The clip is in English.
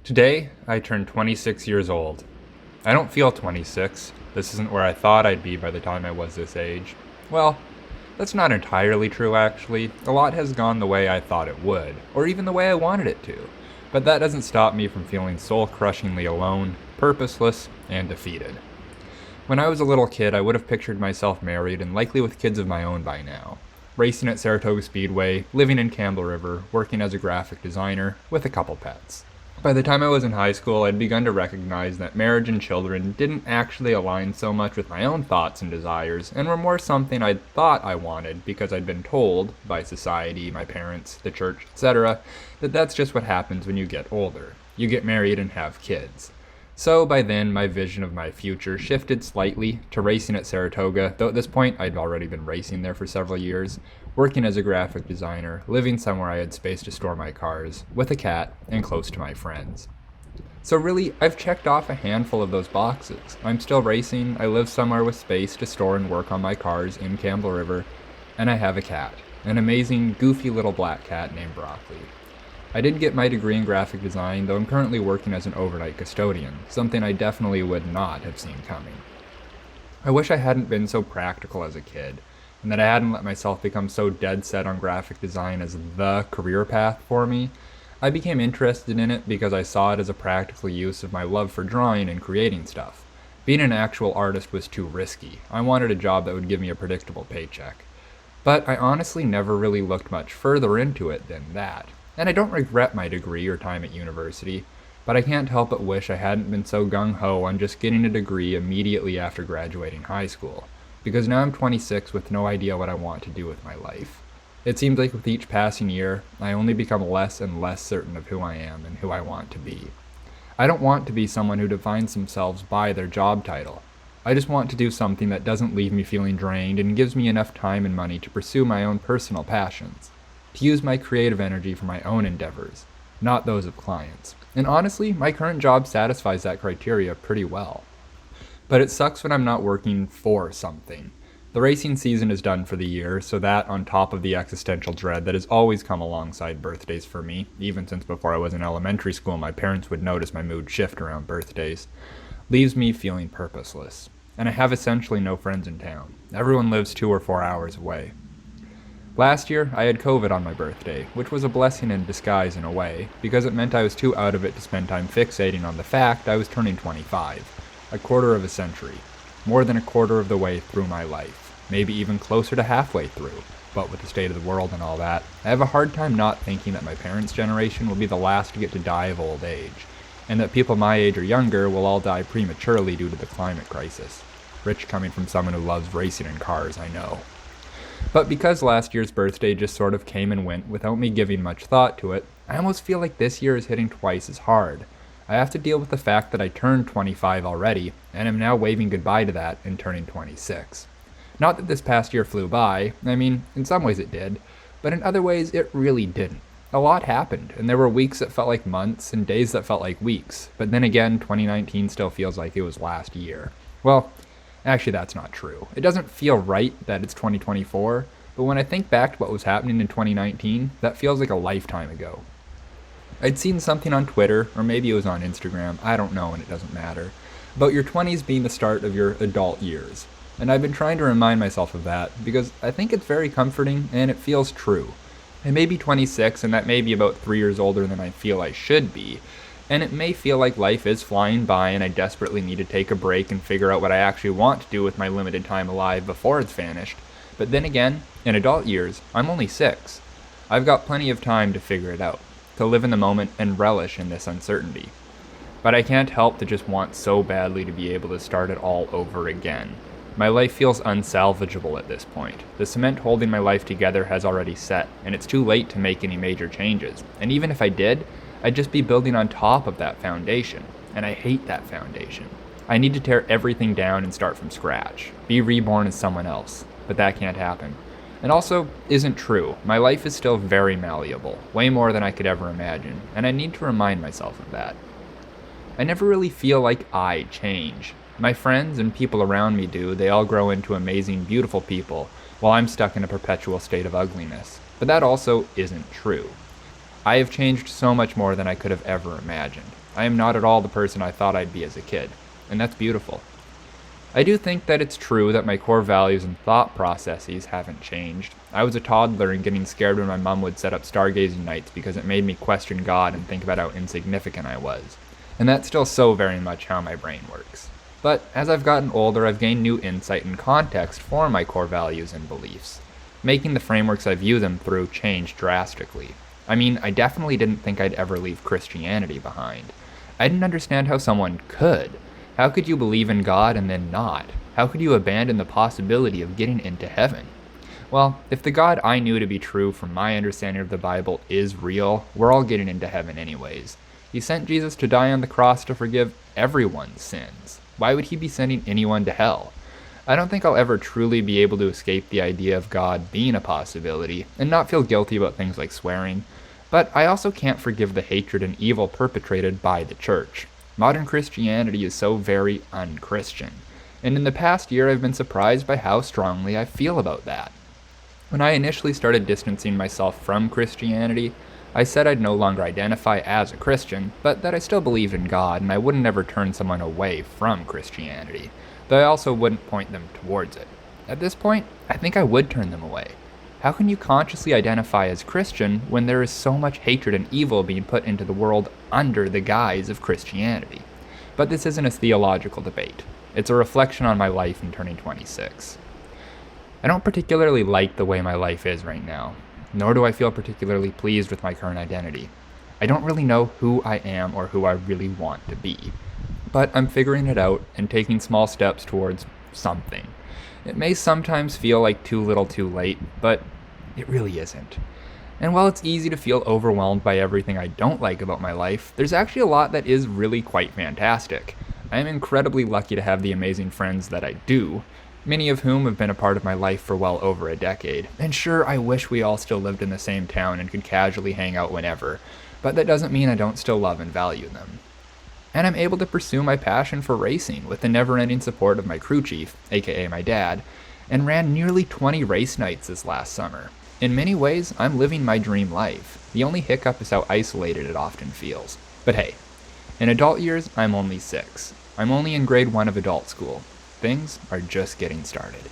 Today, I turned 26 years old. I don't feel 26. This isn't where I thought I'd be by the time I was this age. Well, that's not entirely true, actually. A lot has gone the way I thought it would, or even the way I wanted it to. But that doesn't stop me from feeling soul-crushingly alone, purposeless, and defeated. When I was a little kid, I would have pictured myself married and likely with kids of my own by now. Racing at Saratoga Speedway, living in Campbell River, working as a graphic designer, with a couple pets. By the time I was in high school, I'd begun to recognize that marriage and children didn't actually align so much with my own thoughts and desires, and were more something I'd thought I wanted because I'd been told, by society, my parents, the church, etc., that that's just what happens when you get older. You get married and have kids. So by then, my vision of my future shifted slightly to racing at Saratoga, though at this point I'd already been racing there for several years, working as a graphic designer, living somewhere I had space to store my cars, with a cat, and close to my friends. So really, I've checked off a handful of those boxes. I'm still racing, I live somewhere with space to store and work on my cars in Campbell River, and I have a cat, an amazing, goofy little black cat named Broccoli. I did get my degree in graphic design, though I'm currently working as an overnight custodian, something I definitely would not have seen coming. I wish I hadn't been so practical as a kid, and that I hadn't let myself become so dead set on graphic design as the career path for me. I became interested in it because I saw it as a practical use of my love for drawing and creating stuff. Being an actual artist was too risky. I wanted a job that would give me a predictable paycheck. But I honestly never really looked much further into it than that. And I don't regret my degree or time at university, but I can't help but wish I hadn't been so gung-ho on just getting a degree immediately after graduating high school, because now I'm 26 with no idea what I want to do with my life. It seems like with each passing year, I only become less and less certain of who I am and who I want to be. I don't want to be someone who defines themselves by their job title. I just want to do something that doesn't leave me feeling drained and gives me enough time and money to pursue my own personal passions. To use my creative energy for my own endeavors, not those of clients. And honestly, my current job satisfies that criteria pretty well. But it sucks when I'm not working for something. The racing season is done for the year, so that, on top of the existential dread that has always come alongside birthdays for me, even since before I was in elementary school my parents would notice my mood shift around birthdays, leaves me feeling purposeless. And I have essentially no friends in town. Everyone lives 2 or 4 hours away. Last year, I had COVID on my birthday, which was a blessing in disguise in a way, because it meant I was too out of it to spend time fixating on the fact I was turning 25, a quarter of a century, more than a quarter of the way through my life, maybe even closer to halfway through, but with the state of the world and all that, I have a hard time not thinking that my parents' generation will be the last to get to die of old age, and that people my age or younger will all die prematurely due to the climate crisis. Rich coming from someone who loves racing in cars, I know. But because last year's birthday just sort of came and went without me giving much thought to it, I almost feel like this year is hitting twice as hard. I have to deal with the fact that I turned 25 already, and am now waving goodbye to that and turning 26. Not that this past year flew by, I mean, in some ways it did, but in other ways it really didn't. A lot happened, and there were weeks that felt like months and days that felt like weeks, but then again, 2019 still feels like it was last year. Well, actually, that's not true. It doesn't feel right that it's 2024, but when I think back to what was happening in 2019, that feels like a lifetime ago. I'd seen something on Twitter, or maybe it was on Instagram, I don't know and it doesn't matter, about your 20s being the start of your adult years. And I've been trying to remind myself of that, because I think it's very comforting and it feels true. I may be 26, and that may be about 3 years older than I feel I should be, and it may feel like life is flying by and I desperately need to take a break and figure out what I actually want to do with my limited time alive before it's vanished. But then again, in adult years, I'm only 6. I've got plenty of time to figure it out, to live in the moment and relish in this uncertainty. But I can't help to just want so badly to be able to start it all over again. My life feels unsalvageable at this point. The cement holding my life together has already set, and it's too late to make any major changes. And even if I did, I'd just be building on top of that foundation, and I hate that foundation. I need to tear everything down and start from scratch, be reborn as someone else, but that can't happen. And also, isn't true. My life is still very malleable, way more than I could ever imagine, and I need to remind myself of that. I never really feel like I change. My friends and people around me do. They all grow into amazing, beautiful people, while I'm stuck in a perpetual state of ugliness. But that also isn't true. I have changed so much more than I could have ever imagined. I am not at all the person I thought I'd be as a kid, and that's beautiful. I do think that it's true that my core values and thought processes haven't changed. I was a toddler and getting scared when my mom would set up stargazing nights because it made me question God and think about how insignificant I was. And that's still so very much how my brain works. But as I've gotten older, I've gained new insight and context for my core values and beliefs, making the frameworks I view them through change drastically. I mean, I definitely didn't think I'd ever leave Christianity behind. I didn't understand how someone could. How could you believe in God and then not? How could you abandon the possibility of getting into heaven? Well, if the God I knew to be true from my understanding of the Bible is real, we're all getting into heaven anyways. He sent Jesus to die on the cross to forgive everyone's sins. Why would he be sending anyone to hell? I don't think I'll ever truly be able to escape the idea of God being a possibility and not feel guilty about things like swearing, but I also can't forgive the hatred and evil perpetrated by the church. Modern Christianity is so very un-Christian, and in the past year I've been surprised by how strongly I feel about that. When I initially started distancing myself from Christianity, I said I'd no longer identify as a Christian, but that I still believed in God and I wouldn't ever turn someone away from Christianity, though I also wouldn't point them towards it. At this point, I think I would turn them away. How can you consciously identify as Christian when there is so much hatred and evil being put into the world under the guise of Christianity? But this isn't a theological debate. It's a reflection on my life in turning 26. I don't particularly like the way my life is right now, nor do I feel particularly pleased with my current identity. I don't really know who I am or who I really want to be. But I'm figuring it out and taking small steps towards something. It may sometimes feel like too little too late, but it really isn't. And while it's easy to feel overwhelmed by everything I don't like about my life, there's actually a lot that is really quite fantastic. I am incredibly lucky to have the amazing friends that I do, many of whom have been a part of my life for well over a decade. And sure, I wish we all still lived in the same town and could casually hang out whenever, but that doesn't mean I don't still love and value them. And I'm able to pursue my passion for racing with the never-ending support of my crew chief, aka my dad, and ran nearly 20 race nights this last summer. In many ways, I'm living my dream life. The only hiccup is how isolated it often feels. But hey, in adult years, I'm only 6. I'm only in grade 1 of adult school. Things are just getting started.